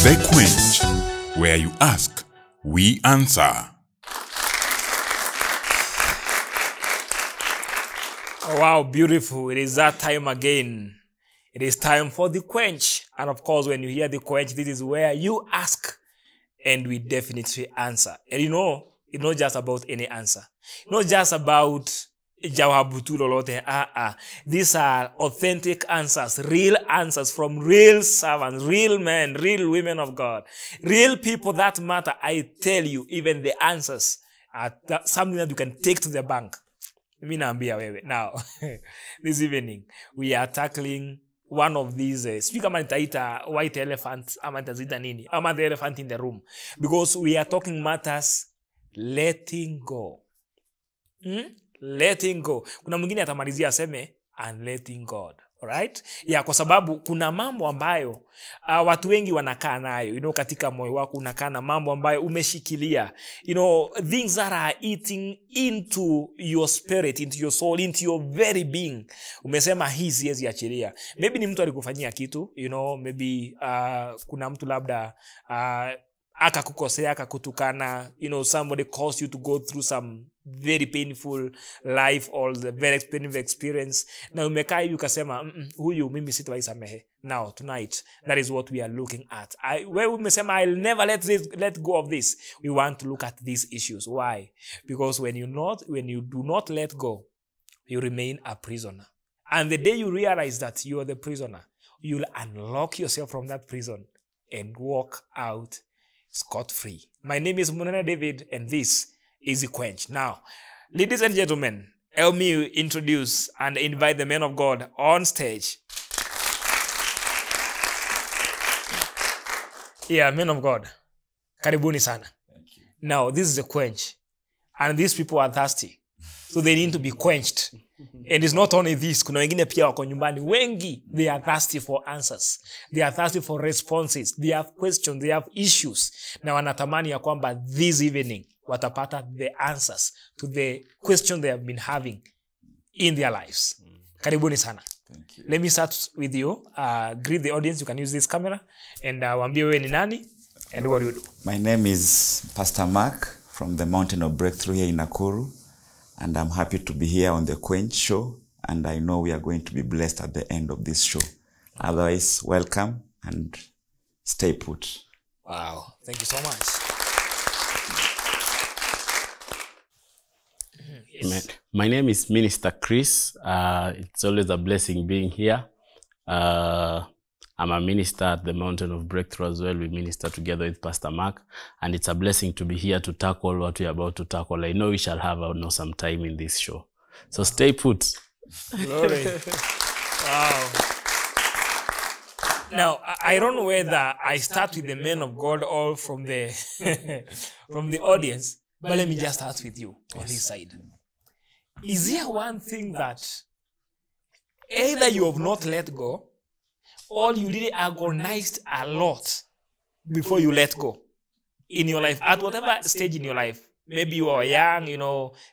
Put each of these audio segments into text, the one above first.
The Quench, where you ask, we answer. Oh, wow, beautiful. It is that time again. It is time for the quench. And of course, when you hear the quench, this is where you ask and we definitely answer. And you know, it's not just about any answer. Not just about jawabutu lolote. These are authentic answers, real answers from real servants, real men, real women of God, real people that matter. I tell you, even the answers are something that you can take to the bank. Now, this evening, we are tackling one of these, speak kama nitaita white elephant, ama nitazita nini, ama the elephant in the room. Because we are talking matters letting go. Letting go. Kuna mwingine atamalizia aseme, and letting God. Alright? Yeah, kwa sababu kuna mambo ambayo watu wengi wanakaa nayo, katika moyo wako unakaa na mambo ambayo umeshikilia. Things that are eating into your spirit, into your soul, into your very being. Umesema hii siwezi achilia. Maybe ni mtu alikufanyia kitu, maybe kuna mtu labda akakukosea, akakutukana, somebody caused you to go through some very painful life or the very painful experience. Na umekaa hivi ukasema, huyu mimi sitawahi samehe. Now, tonight, that is what we are looking at. Where umesema, I'll never let go of this. We want to look at these issues. Why? Because when you do not let go, you remain a prisoner. And the day you realize that you are the prisoner, you'll unlock yourself from that prison and walk out scot-free. My name is Munana David, and this is the Quench. Now, ladies and gentlemen, help me introduce and invite the men of God on stage. Yeah, men of God. Karibuni sana. Thank you. Now, this is the Quench. And these people are thirsty. So they need to be quenched. And it's not only this. Kuna wengine pia wako nyumbani. Wengi, they are thirsty for answers. They are thirsty for responses. They have questions. They have issues. Na wanatamani ya kwamba this evening, watapata the answers to the questions they have been having in their lives. Karibuni sana. Thank you. Let me start with you. Greet the audience. You can use this camera. And waambie wewe ni nani and what do you do. My name is Pastor Mark from the Mountain of Breakthrough here in Nakuru. And I'm happy to be here on the Quench show. And I know we are going to be blessed at the end of this show. Otherwise, welcome and stay put. Wow. Thank you so much. Yes. My name is Minister Chris. It's always a blessing being here. I'm a minister at the Mountain of Breakthrough as well. We minister together with Pastor Mark. And it's a blessing to be here to tackle what we're about to tackle. I know we shall have some time in this show. So stay put. Glory. Wow. Now, I don't know whether I start with the men of God or from the from the audience, but let me just start with you on this side. Is there one thing that either you have not let go, or you really agonized a lot before you let go in your life, at whatever stage in your life? Maybe you are young,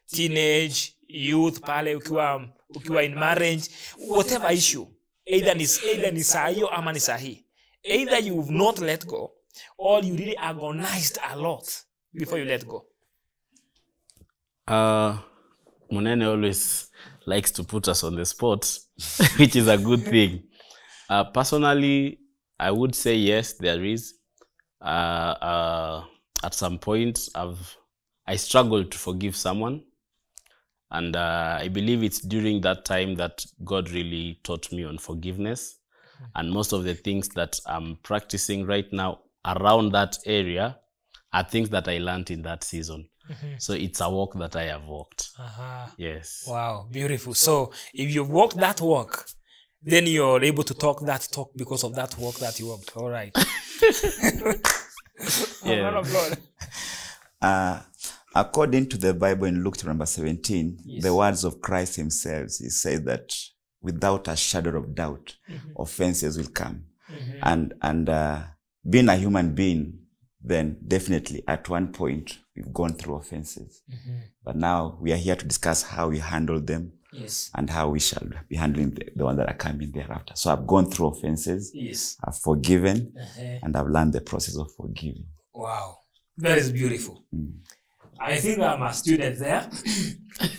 teenage, youth, pale, ukiwa in marriage, whatever issue. Either ni sahiyo ama ni sahi. Either you've not let go, or you really agonized a lot before you let go. Munene always likes to put us on the spot, which is a good thing. Personally, I would say yes, there is. At some point, I struggled to forgive someone. And I believe it's during that time that God really taught me on forgiveness. And most of the things that I'm practicing right now around that area are things that I learned in that season. So it's a walk that I have walked. Yes. Wow, beautiful. So if you've walked that walk, then you're able to talk that talk because of that walk that you walked. All right. Yeah. According to the Bible in Luke chapter 17, yes, the words of Christ himself, he said that without a shadow of doubt, offenses will come. And being a human being, then definitely at one point, we've gone through offenses. But now we are here to discuss how we handle them, Yes. and how we shall be handling the one that are coming thereafter. So I've gone through offenses. Yes. I've forgiven, and I've learned the process of forgiving. Wow. That is beautiful. I think I'm a student there.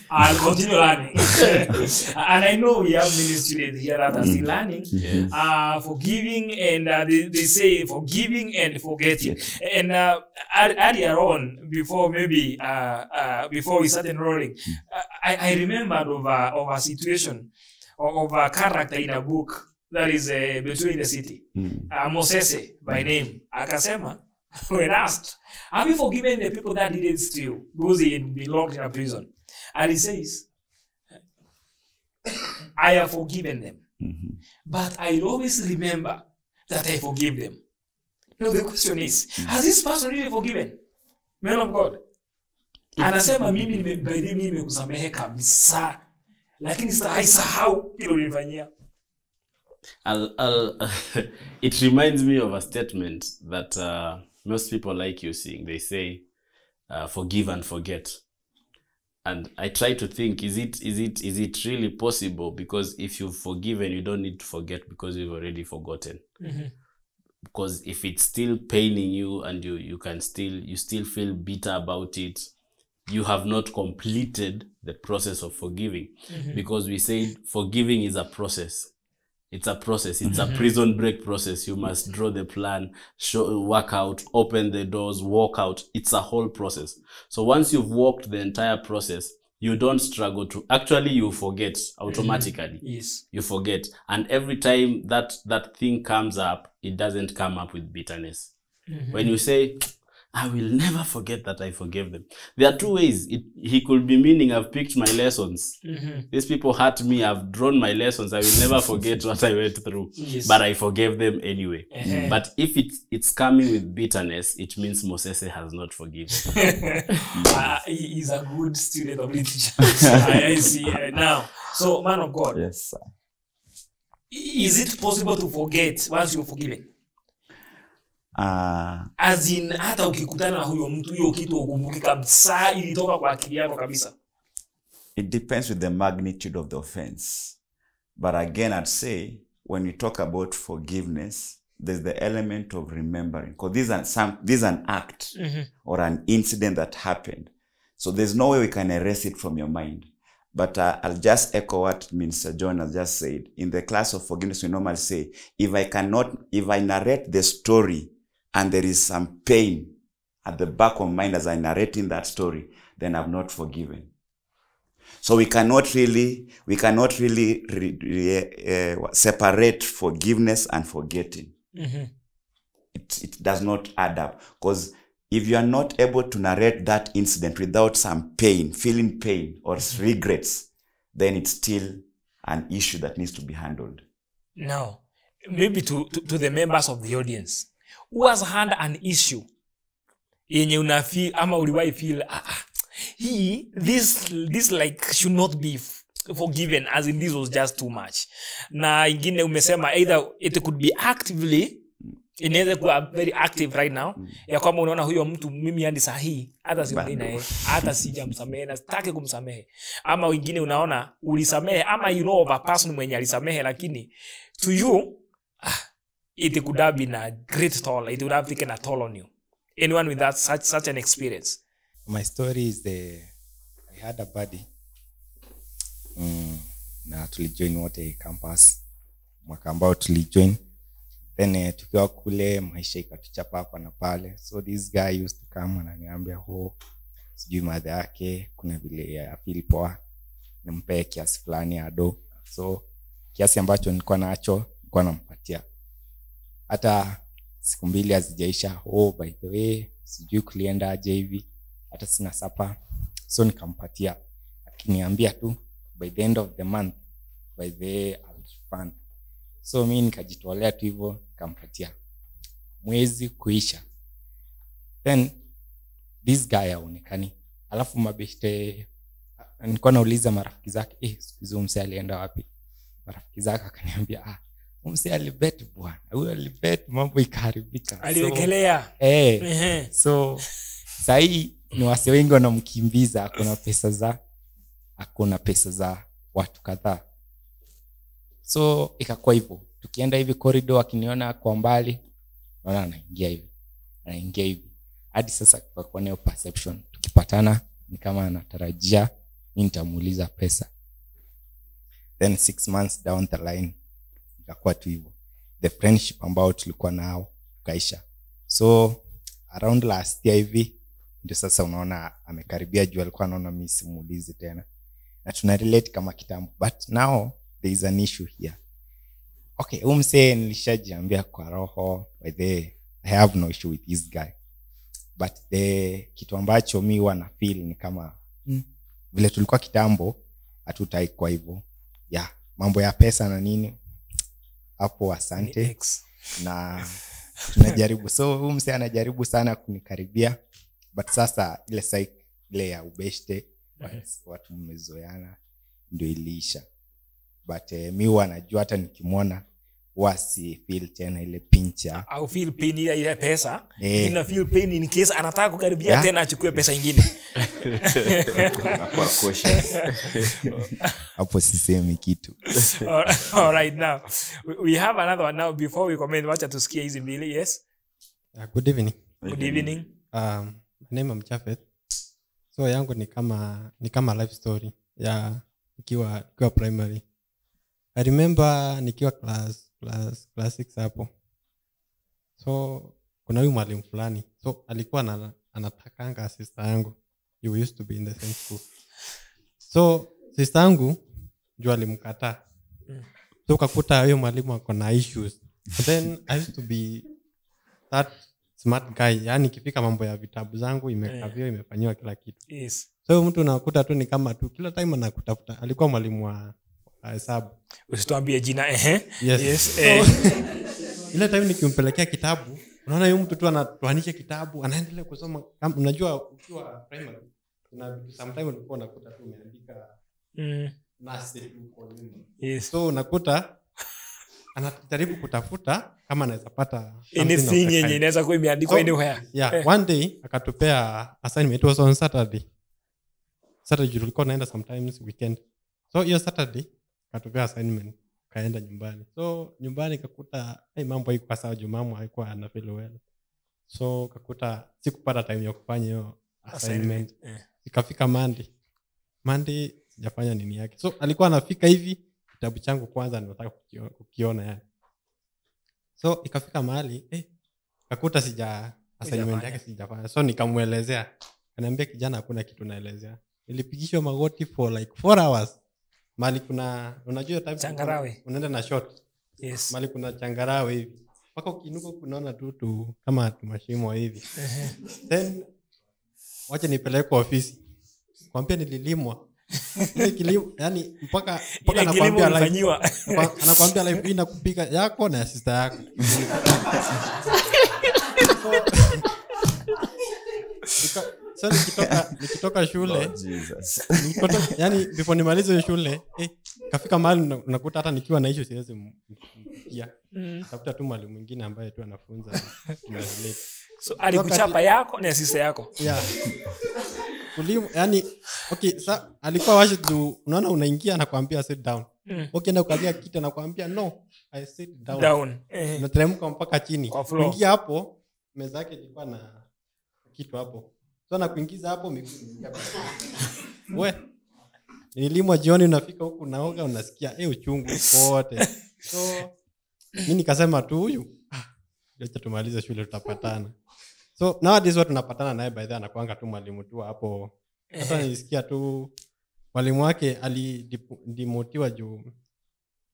I'll continue learning. And I know we have many students here that are still learning. Yes. Forgiving and they say forgiving and forgetting. And earlier on, before maybe before we started enrolling, I remembered of a situation of a character in a book that is Between the City. Msee by name. Akasema, when asked, have you forgiven the people that didn't steal? Because he had been locked in a prison. And he says, I have forgiven them. But I always remember that I forgive them. Now the question is, has this person really forgiven? Man of God. Anasema mimi nimekusamehe kabisa. Lakini haisahau hilo nilifanyia. It reminds me of a statement that most people like using. They say, forgive and forget. And I try to think, is it really possible? Because if you've forgiven, you don't need to forget because you've already forgotten. Because if it's still paining you and you still feel bitter about it, you have not completed the process of forgiving. Because we say forgiving is a process. It's a process. It's a prison break process. You must draw the plan, work out, open the doors, walk out. It's a whole process. So once you've walked the entire process, you don't struggle to, actually you forget automatically. Yes. You forget. And every time that thing comes up, it doesn't come up with bitterness. When you say, I will never forget that I forgave them. There are two ways. He could be meaning I've picked my lessons. These people hurt me. I've drawn my lessons. I will never forget what I went through. Yes. But I forgave them anyway. But if it's coming with bitterness, it means Msee has not forgiven. He's a good student of literature. I see now. So, man of God. Yes, sir. Is it possible to forget once you're forgiven? As in, hata ukikutana na huyo mtu, hiyo kitu ukumbuki kabisa, ilitoka kwa akili yako kabisa. It depends with the magnitude of the offense. But again, I'd say, when we talk about forgiveness, there's the element of remembering. Because this is an act or an incident that happened. So there's no way we can erase it from your mind. But I'll just echo what Minister John has just said. In the class of forgiveness, we normally say, if I narrate the story, and there is some pain at the back of my mind as I narrating that story, then I've not forgiven. So we cannot really separate forgiveness and forgetting. It does not add up. Because if you are not able to narrate that incident without some pain, feeling pain or regrets, then it's still an issue that needs to be handled. Now, maybe to the members of the audience, who has had an issue yenye unafeel ama uliwahi feel this like should not be forgiven, as in this was just too much. Na ingine umesema either it could be actively, inaweza kuwa very active right now, ya kwamba unaona huyo mtu mimi hadi sahihi hata siongei naye, hata sijamsamehe na sitaki kumsamehe. Ama wengine unaona ulisamehe ama you know of a person mwenye alisamehe, lakini to you it could have been a great toll. It would have taken a toll on you. Anyone with that such an experience? My story is I had a buddy. Na tulijoin wote campus. Mwaka ambao tulijoin. Then tukiwa kule maisha ikatuchapa hapa na pale. So this guy used to come ananiambia sijui madha yake kuna vile ya feel poa. Nimpee kiasi fulani ya do. So kiasi ambacho nilikuwa nacho nilikuwa nampatia. Hata siku mbili hazijaisha, by the way, sijui kulienda aje hivi, hata sina sapa. So nikampatia. Akiniambia tu, by the end of the month, by the way, I'll fund. So mimi nikajitolea tu hivyo, nikampatia. Mwezi kuisha. Then, this guy haonekani. Alafu mabeshte, nilikuwa nauliza marafiki zake, siku hizo msee alienda wapi? Marafiki zake akaniambia, msee alibet bwana. Huyo alibet mambo ikaharibika. Aliwekelea. So sahi ni wase wengi wanamkimbiza, akona pesa za watu kadhaa. So ikakuwa hivyo, tukienda hivi corridor akiniona kwa mbali naona anaingia hivi hadi sasa kwa nayo perception, tukipatana ni kama anatarajia mimi nitamuuliza pesa. Then 6 months down the line ikakuwa tu hivyo, the friendship ambao tulikuwa nao kaisha. So around last year hivi ndio sasa unaona amekaribia juu alikuwa anaona mimi simuulizi tena, na tuna relate kama kitambo, but now there is an issue here. Okay, msee nilishajiambia kwa roho, by the way, I have no issue with this guy, but the kitu ambacho mimi wana feel ni kama vile tulikuwa kitambo hatutai kwa hivyo. Yeah, mambo ya pesa na nini hapo, asante na tunajaribu. So msee anajaribu sana kunikaribia, but sasa ile psyche ile ya ubeshte watu mmezoeana ndio iliisha. But mimi wanajua hata nikimwona wasi feel tena ile pincha au feel pain ile pesa, ina feel pain in case anataka kukaribia tena achukue pesa nyingine. Kwa cautious. Hapo sisemi kitu. All right, now we have another one now before we comment. Wacha tusikie hizi mbili. Yes, Good evening. good evening. My name is Jafet. So yangu ni kama life story ya nikiwa primary. I remember nikiwa class 6 hapo. So kuna huyu mwalimu fulani. So alikuwa anatakanga sister yangu. You used to be in the same school. So sister yangu juu alimkataa. So ukakuta huyo mwalimu ako na issues. But then I used to be that smart guy. Yaani ikifika mambo ya vitabu zangu imekavio imefanywa kila kitu. Yes. So mtu unakuta tu ni kama tu kila time anakutafuta. Alikuwa mwalimu wa hesabu. Usituambie jina Yes. Ile time nikimpelekea kitabu, unaona yule mtu tu anatoanisha kitabu, anaendelea kusoma. Unajua ukiwa primary, kuna sometimes ulikuwa unakuta tu umeandika nasi uko nyuma. Yes. So unakuta anajaribu kutafuta kama anaweza pata anything yenye inaweza kuwa imeandikwa anywhere. Yeah, one day akatupea assignment. It was on Saturday tulikuwa naenda sometimes weekend. So hiyo Saturday akatupea assignment, kaenda nyumbani. So nyumbani kakuta mambo haikuwa sawa, Jumamu haikuwa ana feel well. So kakuta sikupata time ya kufanya hiyo assignment. Ikafika Monday sijafanya nini yake. So alikuwa anafika hivi, kitabu changu kwanza nataka kukiona yani. So ikafika mahali kakuta assignment yake sijafanya. So nikamuelezea. Ananiambia kijana hakuna kitu naelezea. Nilipigishwa magoti for like 4 hours. Mali kuna unajua type changarawe. Unaenda na short. Yes. Mali kuna changarawe hivi. Paka ukiinuka kunaona tu kama mashimo hivi. Then wacha nipeleke kwa ofisi. Kwambia nililimwa. Ile kilimo yani mpaka anakuambia live. Anakuambia live hii nakupika yako na sister yako. So nikitoka shule yani before nimalize shule kafika mahali unakuta hata nikiwa na hiyo siwezi mpikia. Tafuta tu mwalimu mwingine ambaye tu anafunza. So alikuchapa yako na sister yako. Yeah. Yani okay, sa alikuwa washi tu unaona unaingia anakuambia sit down. Okay, na ukalia kiti anakuambia no, I sit down. Unateremka mpaka chini. Ukiingia hapo meza yake ilikuwa na kitu hapo. So na kuingiza hapo miguu. Wewe nilimwa jioni unafika huku naoga unasikia uchungu wote. So mimi nikasema tu huyu acha tumalize shule tutapatana. So nowadays watu tunapatana naye by the anakuanga tu mwalimu tu hapo. Sasa nilisikia tu mwalimu wake alidimotiwa juu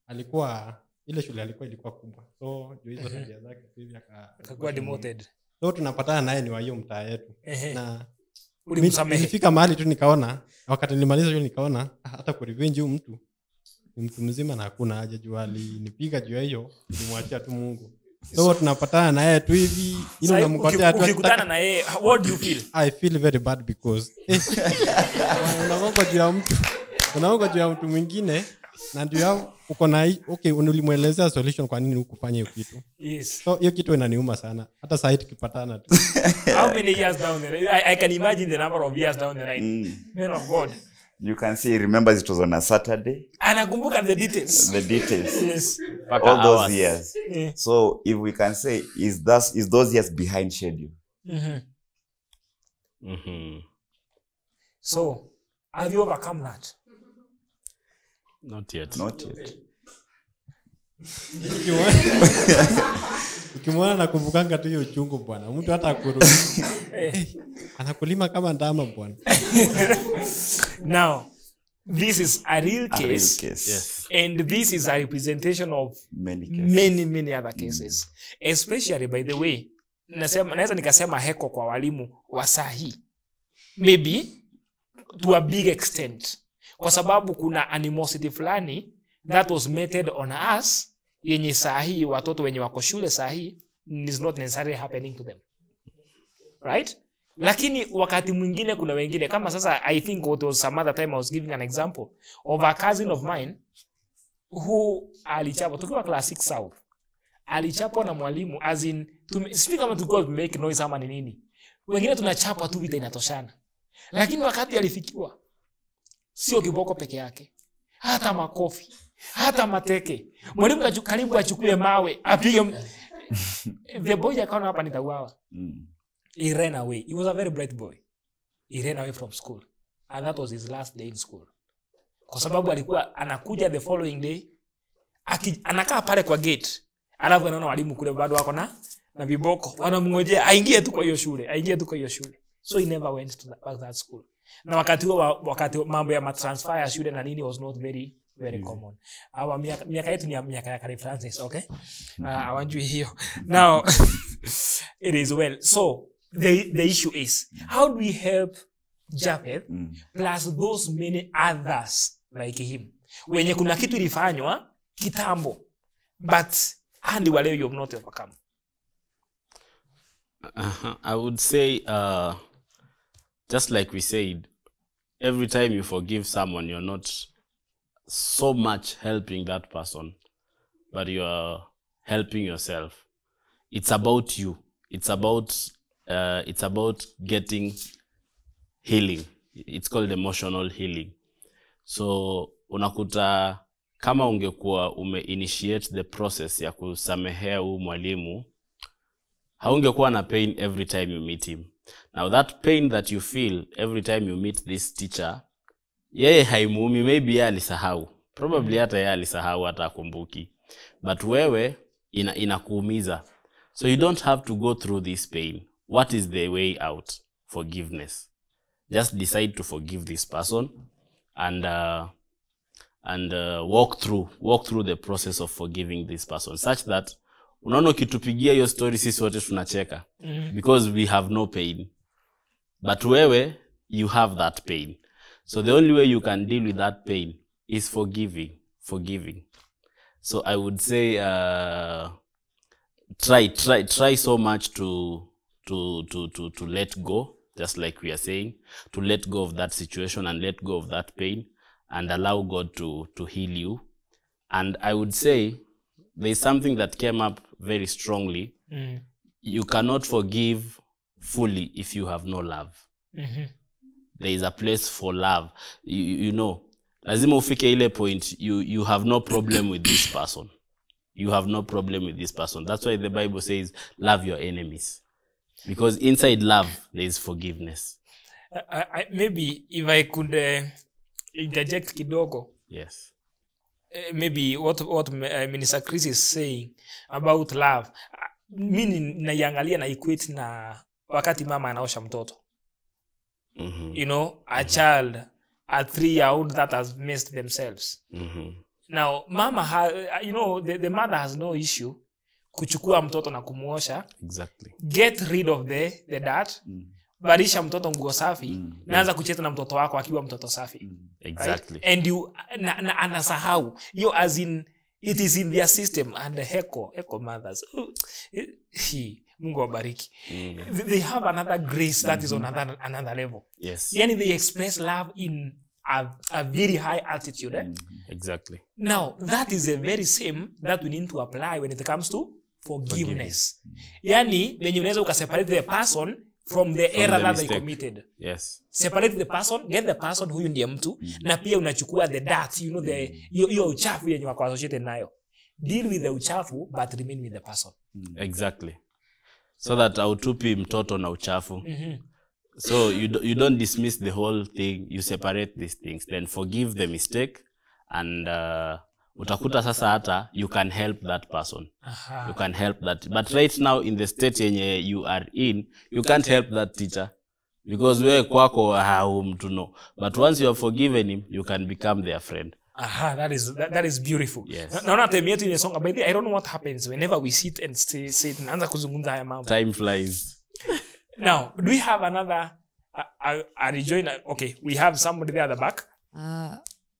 alikuwa ile shule ilikuwa kubwa. So juu hizo tabia zake hivi akakuwa demoted. So tunapatana naye ni wa hiyo mtaa yetu. Na nilifika mahali tu nikaona wakati nilimaliza shule nikaona hata ku revenge huyu mtu ni mtu mzima na hakuna haja juu alinipiga juu hiyo, nilimwachia tu Mungu. So tunapatana na yeye tu hivi ili unamkotea tu. Ukikutana na yeye what do you feel? I feel very bad because unaongoja juu ya mtu mwingine na ndio uko na okay unamuelezea solution kwa nini ukufanya hiyo kitu. Yes. So hiyo kitu inaniuma sana hata sasa tukipatana tu. How many years down the line? I can imagine the number of years down the line. Man of God. You can see he remembers it was on a Saturday. Anakumbuka the details. The details. Yes. All those Hours. years. Yeah. So if we can say, is those years behind schedule? So, have you overcome that? Not yet. Not yet. Ukimwona nakumbukanga tu hiyo uchungu bwana. Mtu hata akurudi. Anakulima kama ndama bwana. Now, this is a real A real case. case. Yes. And this is a representation of Many cases. many other cases. Especially, by the way, naweza nikasema heko kwa walimu wa sahi. Maybe to a big extent. Kwa sababu kuna animosity fulani that was meted on us yenye sahi watoto wenye wako shule sahi is not necessarily happening to them. Right? Lakini wakati mwingine kuna wengine kama sasa I think it was some other time I was giving an example of a cousin of mine who alichapwa tukiwa class 6 South. Alichapwa na mwalimu as in speak kama to God make noise ama ni nini. Wengine tunachapwa tu vita inatoshana. Lakini wakati alifikiwa sio kiboko peke yake. Hata makofi, hata mateke. Mwalimu karibu achukue mawe, apige the boy akaona hapa nitauawa. He ran away. He was a very bright boy. He ran away from school. And that was his last day in school. Kwa sababu alikuwa anakuja the following day, anakaa pale kwa gate. Alafu anaona walimu kule bado wako na viboko. Wanamngojea aingie tu kwa hiyo shule. So he never went to that school. Na wakati mambo ya matransfer ya shule na nini was not very common. Our miaka yetu ni miaka ya Kari Francis, okay? Awanjui hiyo. Now, it is well. So, the issue is, how do we help Japheth plus those many others like him? Wenye kuna kitu ilifanywa kitambo, but handi wale you have not overcome. I would say, just like we said, every time you forgive someone, you're not so much helping that person, but you are helping yourself. It's about you. It's about getting healing. It's called emotional healing. So unakuta kama ungekuwa initiate the process ya kusamehea huyu mwalimu, haungekuwa na pain every time you meet him. Now that pain that you feel every time you meet this teacher, yeye haimuumi, maybe yeye alisahau. Probably hata yeye alisahau hata akumbuki. But wewe inakuumiza. So you don't have to go through this pain. What is the way out? Forgiveness. Just decide to forgive this person and walk through the process of forgiving this person such that unaona ukitupigia hiyo story sisi wote tunacheka because we have no pain. But wewe you have that pain. So the only way you can deal with that pain is forgiving. So I would say try so much to let go, just like we are saying, to let go of that situation and let go of that pain and allow God to heal you. And I would say there's something that came up very strongly. You cannot forgive fully if you have no love. There is a place for love. You know, lazima ufike ile point, you have no problem with this person. You have no problem with this person. That's why the Bible says, love your enemies. Because inside love, there is forgiveness. Maybe if I could interject kidogo. Yes. Maybe what Minister Chris is saying about love. Mimi naiangalia na equate na wakati mama anaosha mtoto. You know, a child, a 3-year-old that has missed themselves. Now, mama, you know, the mother has no issue kuchukua mtoto na kumuosha. Exactly. Get rid of the dirt. Barisha mtoto nguo safi. Naanza kucheza na mtoto wako akiwa mtoto safi. Exactly. Right? And you anasahau. You as in it is in their system and the echo mothers. Mungu wabariki. They have another grace that is on another level. Yes. Yani they express love in a very high altitude. Exactly. Now, that is the very same that we need to apply when it comes to forgiveness. Yani, when you unaweza ukaseparate the person from the error the that they mistake. committed. Yes. Separate the person, get the person huyu ndiye mtu, na pia unachukua the dirt, you know, hiyo uchafu yenye wako associated nayo. Deal with the uchafu, but remain with the person. Exactly. So that hautupi mtoto na uchafu. So you don't dismiss the whole thing, you separate these things, then forgive the mistake, and utakuta sasa hata you can help that person. You can help that. But right now in the state yenye you are in, you can't help that teacher. Because wewe kwako mtu no. But once you have forgiven him, you can become their friend. That is beautiful. Yes. Naona time yetu inasonga, by the way, I don't know what happens whenever we sit and say naanza kuzungumza haya mambo. Time flies. Now, do we have another a rejoiner? Okay, we have somebody there at the back.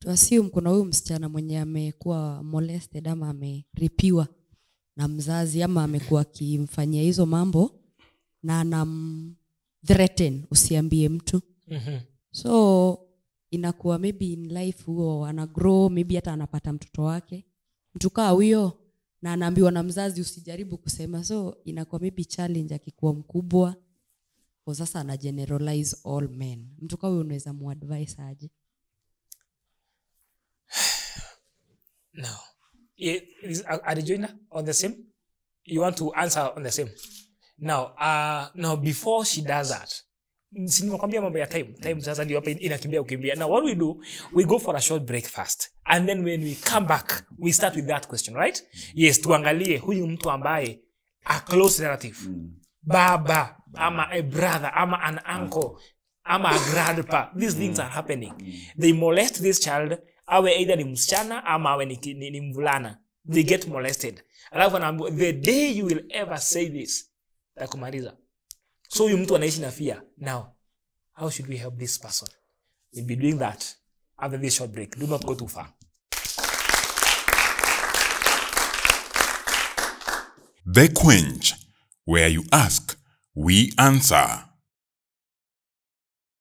Assume kuna huyu msichana mwenye amekuwa molested ama ameripiwa na mzazi ama amekuwa akimfanyia hizo mambo na anam threaten usiambie mtu. So inakuwa maybe in life huo ana grow, maybe hata anapata mtoto wake. Mtu kaa huyo na anaambiwa na mzazi usijaribu kusema. So inakuwa maybe challenge akikuwa mkubwa. Kwa sasa ana generalize all men. Mtu kaa huyo unaweza muadvise aje? No. Is a rejoiner on the same? You want to answer on the same? Now before she does that, sinimekwambia mambo ya time sasa ndio hapa inakimbia ukimbia. Now what we do, we go for a short break first, and then when we come back we start with that question, right? Yes, tuangalie huyu mtu ambaye a close relative, baba ama a brother ama an uncle ama a grandpa, these things are happening. They molest this child, awe either ni msichana ama awe ni mvulana, they get molested. Alafu the day you will ever say this, takumaliza. So huyu mtu anaishi na fear. Now, how should we help this person? We'll be doing that after this short break. Do not go too far. The Quench, where you ask, we answer.